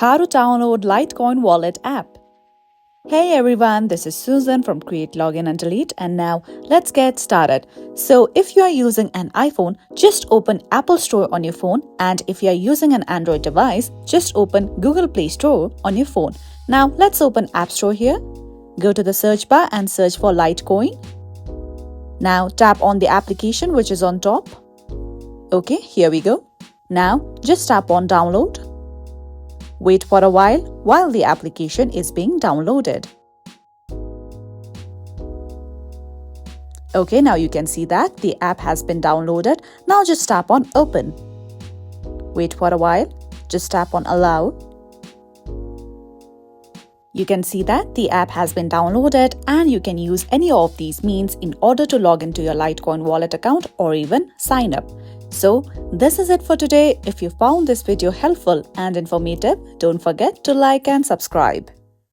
How to download Litecoin wallet app. Hey everyone, this is Susan from Create Login and Delete, and now let's get started. So if you are using an iPhone, just open Apple Store on your phone, and if you are using an Android device, just open Google Play Store on your phone. Now let's open App Store here. Go to the search bar and search for Litecoin. Now tap on the application which is on top. Okay, here we go. Now just tap on download. Wait for a while the application is being downloaded. Okay, now you can see that the app has been downloaded. Now just tap on open. Wait for a while. Just tap on allow. You can see that the app has been downloaded and you can use any of these means in order to log into your Litecoin wallet account or even sign up. So this is it for today. If you found this video helpful and informative, don't forget to like and subscribe.